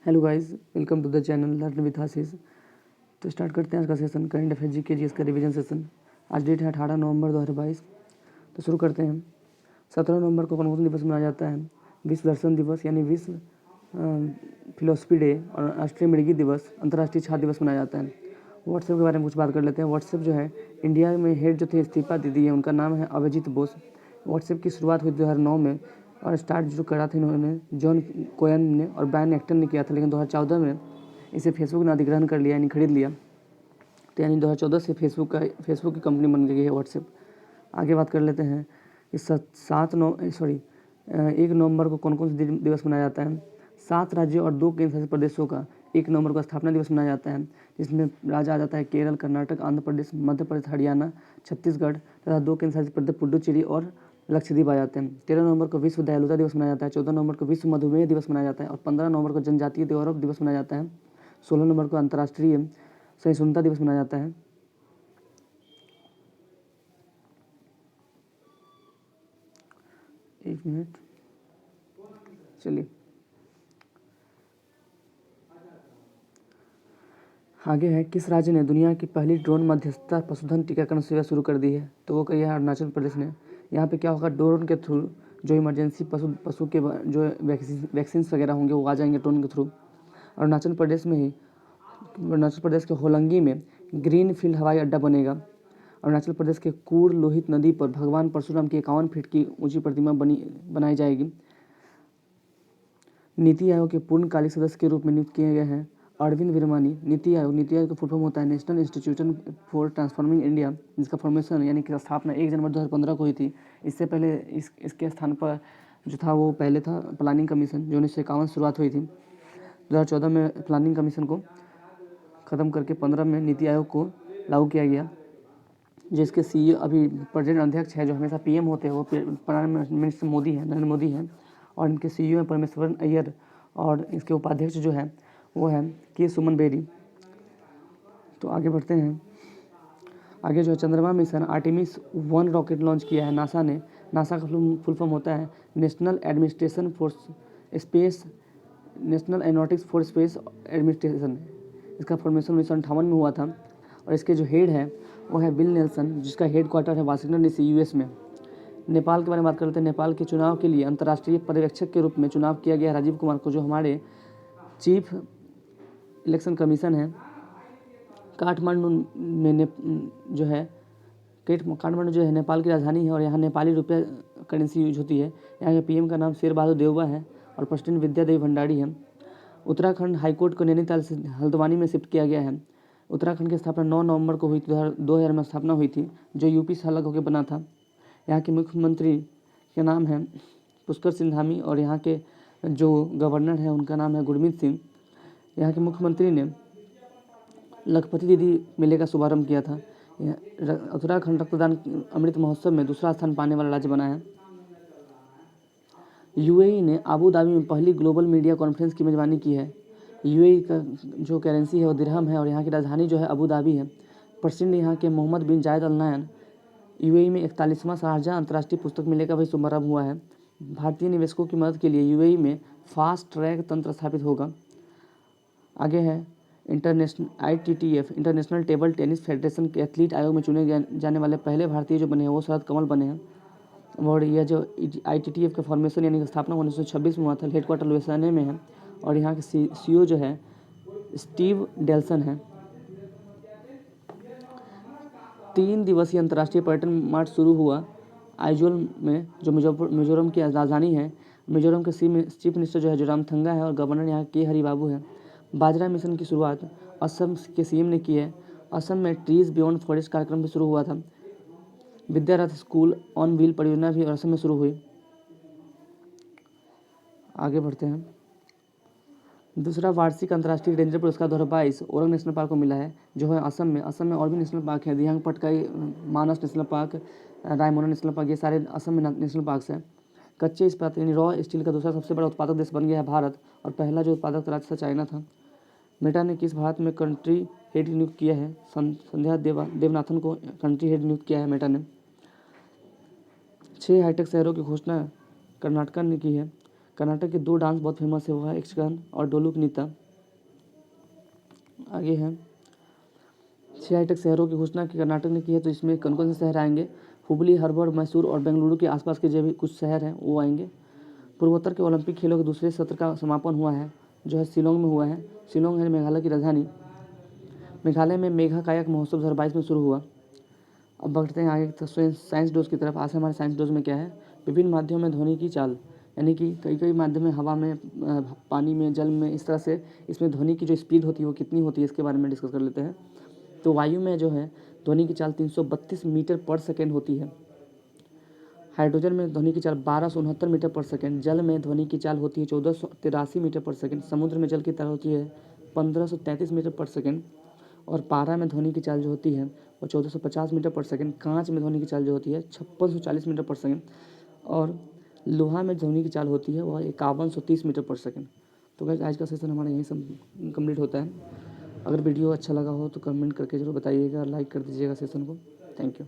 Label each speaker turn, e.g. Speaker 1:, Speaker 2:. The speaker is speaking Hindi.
Speaker 1: Hello guys, welcome to the channel learn with Ashish. तो स्टार्ट करते हैं आज का सेशन करंट अफेयर जी के जी का रिवीजन सेशन। आज डेट है 18 नवंबर 2022। तो शुरू करते हैं। 17 नवंबर को कौन सा दिवस मनाया जाता है? विश्व दर्शन दिवस यानी विश्व फिलोसफी डे और राष्ट्रीय मृगी दिवस, अंतर्राष्ट्रीय छात्र दिवस मनाया जाता है। व्हाट्सएप के बारे में कुछ बात कर लेते हैं। व्हाट्सएप जो है इंडिया में हेड जो थे इस्तीफा दे दिए, उनका नाम है अभिजीत बोस। व्हाट्सएप की शुरुआत हुई 2009 में और स्टार्ट जो करा था इन्होंने जॉन कोयन ने और ब्रायन एक्टन ने किया था, लेकिन 2014 में इसे फेसबुक ने अधिग्रहण कर लिया यानी खरीद लिया। तो यानी 2014 से फेसबुक की कंपनी बन गई है व्हाट्सएप। आगे बात कर लेते हैं। इस 1 नवंबर को कौन कौन से दिवस मनाया जाता है? 7 राज्यों और 2 केंद्र शासित प्रदेशों का 1 नवंबर को स्थापना दिवस मनाया जाता है, जिसमें राज्य आ जाता है केरल, कर्नाटक, आंध्र प्रदेश, मध्य प्रदेश, हरियाणा, छत्तीसगढ़ तथा 2 केंद्र शासित प्रदेश पुडुचेरी और लक्षद्वीप आ जाते हैं। 13 नवंबर को विश्व दयालुता दिवस मनाया जाता है। 14 नवंबर को विश्व मधुमेह दिवस मनाया जाता है और 15 नवंबर को जनजातीय गौरव दिवस मनाया जाता है। 16 नवंबर को अंतर्राष्ट्रीय सहिष्णुता दिवस मनाया जाता है। एक मिनट, चलिए आगे है। किस राज्य ने दुनिया की पहली ड्रोन मध्यस्थता पशुधन टीकाकरण सेवा शुरू कर दी है? तो वो कही है अरुणाचल प्रदेश ने। यहाँ पे क्या होगा, ड्रोन के थ्रू जो इमरजेंसी पशु के जो वैक्सीन वगैरह होंगे वो आ जाएंगे ड्रोन के थ्रू। अरुणाचल प्रदेश के होलंगी में ग्रीन फील्ड हवाई अड्डा बनेगा। अरुणाचल प्रदेश के कूड़ लोहित नदी पर भगवान परशुराम की 51 फीट की ऊंची प्रतिमा बनाई जाएगी। नीति आयोग के पूर्णकालिक सदस्य के रूप में नियुक्त किए गए हैं अरविंद विरमानी। नीति आयोग का फुल फॉर्म होता है national institution for transforming India, जिसका फॉर्मेशन यानी कि स्थापना 1 जनवरी 2015 को हुई थी। इससे पहले इसके स्थान पर जो था वो पहले था प्लानिंग कमीशन, जो 1951 शुरुआत हुई थी। 2014 में प्लानिंग कमीशन को ख़त्म करके 15 में नीति आयोग को लागू किया गया, जिसके सीईओ अभी प्रेजेंट अध्यक्ष है, जो हमेशा पीएम होते हैं, वो प्रधानमंत्री नरेंद्र मोदी हैं। और इनके सीईओ हैं परमेश्वरन अय्यर और इसके उपाध्यक्ष जो है वो है के सुमन बेरी। तो आगे बढ़ते हैं। आगे जो है चंद्रमा मिशन आर्टेमिस 1 रॉकेट लॉन्च किया है नासा ने। नासा का फुल फॉर्म होता है national aeronautics for space administration. इसका फॉर्मेशन 1958 में हुआ था और इसके जो हेड है वो है बिल नेल्सन, जिसका हेड क्वार्टर है वाशिंगटन डीसी यूएस में। नेपाल के बारे में बात करते हैं। नेपाल के चुनाव के लिए अंतर्राष्ट्रीय पर्यवेक्षक के रूप में चुनाव किया गया राजीव कुमार को, जो हमारे चीफ इलेक्शन कमीशन है। काठमांडू जो है नेपाल की राजधानी है और यहाँ नेपाली रुपया करेंसी यूज होती है। यहाँ के पीएम का नाम शेर बहादुर देउबा है और प्रेसिडेंट विद्या देवी भंडारी है। उत्तराखंड हाईकोर्ट को नैनीताल से हल्द्वानी में शिफ्ट किया गया है। उत्तराखंड की स्थापना 9 नवंबर को हुई थी, 2000 में स्थापना हुई थी, जो यूपी से अलग होकर बना था। यहाँ के मुख्यमंत्री के नाम है पुष्कर सिंह धामी और यहाँ के जो गवर्नर है उनका नाम है गुरमीत सिंह। यहाँ के मुख्यमंत्री ने लखपति दीदी मेले का शुभारंभ किया था। उत्तराखंड रक्तदान अमृत महोत्सव में दूसरा स्थान पाने वाला राज्य बना है। यूएई ने अबू धाबी में पहली ग्लोबल मीडिया कॉन्फ्रेंस की मेजबानी की है। यूएई का जो करेंसी है वो दिरहम है और यहाँ की राजधानी जो है अबू धाबी है। प्रेसिडेंट यहाँ के मोहम्मद बिन जायद अल नाहयान। यूएई में 41वां शारजाह अंतर्राष्ट्रीय पुस्तक मेले का भी शुभारंभ हुआ है। भारतीय निवेशकों की मदद के लिए यूएई में फास्ट ट्रैक तंत्र स्थापित होगा। आगे है ITTF international table tennis federation के एथलीट आयोग में चुने जाने वाले पहले भारतीय जो बने हैं वो शरद कमल बने हैं। और यह जो ITTF का फॉर्मेशन यानी स्थापना 1926 में हुआ था। हेडक्वार्टर लुइसियाना में है और यहाँ के सीईओ जो है स्टीव डेल्सन है। 3 दिवसीय अंतर्राष्ट्रीय पर्यटन मार्च शुरू हुआ आइजोल में, जो मिजोरम की राजधानी है। मिजोरम के चीफ मिनिस्टर जो है जोरामथंगा है और गवर्नर यहाँ के हरि बाबू है। बाजरा मिशन की शुरुआत असम के सीएम ने की है। असम में ट्रीज बियॉन्ड फॉरेस्ट कार्यक्रम भी शुरू हुआ था। विद्यारथ स्कूल ऑन व्हील परियोजना भी असम में शुरू हुई। आगे बढ़ते हैं। दूसरा वार्षिक अंतर्राष्ट्रीय रेंजर पुरस्कार 2022 ओरंग नेशनल पार्क को मिला है, जो है असम में। असम में और भी नेशनल पार्क है, Dehing Patkai Manas national park, Raimona national park, ये सारे असम में नेशनल पार्क्स हैं। कच्चे इस्पात यानी रॉ स्टील का दूसरा सबसे बड़ा उत्पादक देश बन गया है भारत और पहला जो उत्पादक राज्य था चाइना था। मेटा ने किस भारत में कंट्री हेड नियुक्त किया है? संध्या देवनाथन को कंट्री हेड नियुक्त किया है मेटा ने। 6 हाईटेक शहरों की घोषणा कर्नाटक ने की है। कर्नाटक के 2 डांस बहुत फेमस है, वो है यक्षगान और डोलुक नृत्य। आगे है 6 हाईटेक शहरों की घोषणा की कर्नाटक ने की है, तो इसमें कौन कौन से शहर आएंगे? हुबली, हरबर, मैसूर और बेंगलुरु के आसपास के जो भी कुछ शहर हैं वो आएंगे। पूर्वोत्तर के ओलंपिक खेलों के दूसरे सत्र का समापन हुआ है, जो है शिलोंग में हुआ है। शिलोंग है मेघालय की राजधानी। मेघालय में मेघा कायक महोत्सव 2022 में शुरू हुआ। अब बढ़ते हैं आगे तो साइंस डोज की तरफ। आज हमारे साइंस डोज में क्या है? विभिन्न माध्यमों में ध्वनि की चाल, यानी कि कई कई माध्यम में, हवा में, पानी में, जल में, इस तरह से इसमें ध्वनि की जो स्पीड होती है वो कितनी होती है, इसके बारे में डिस्कस कर लेते हैं। तो वायु में जो है ध्वनि की चाल 332 मीटर पर सेकेंड होती है। हाइड्रोजन में ध्वनि की चाल 1269 मीटर पर सेकेंड। जल में ध्वनि की चाल होती है 1483 मीटर पर सेकेंड। समुद्र में जल की चाल होती है 1533 मीटर पर सेकेंड। और पारा में ध्वनि की चाल जो होती है वो 1450 मीटर पर सेकेंड। कांच में ध्वनि की चाल जो होती है 5640 मीटर पर सेकेंड। और लोहा में ध्वनि की चाल होती है वह 5130 मीटर पर सेकेंड। तो गाइस आज का सेशन हमारा यहीं सब कंप्लीट होता है। अगर वीडियो अच्छा लगा हो तो कमेंट करके जरूर बताइएगा, लाइक कर दीजिएगा सेशन को। Thank you.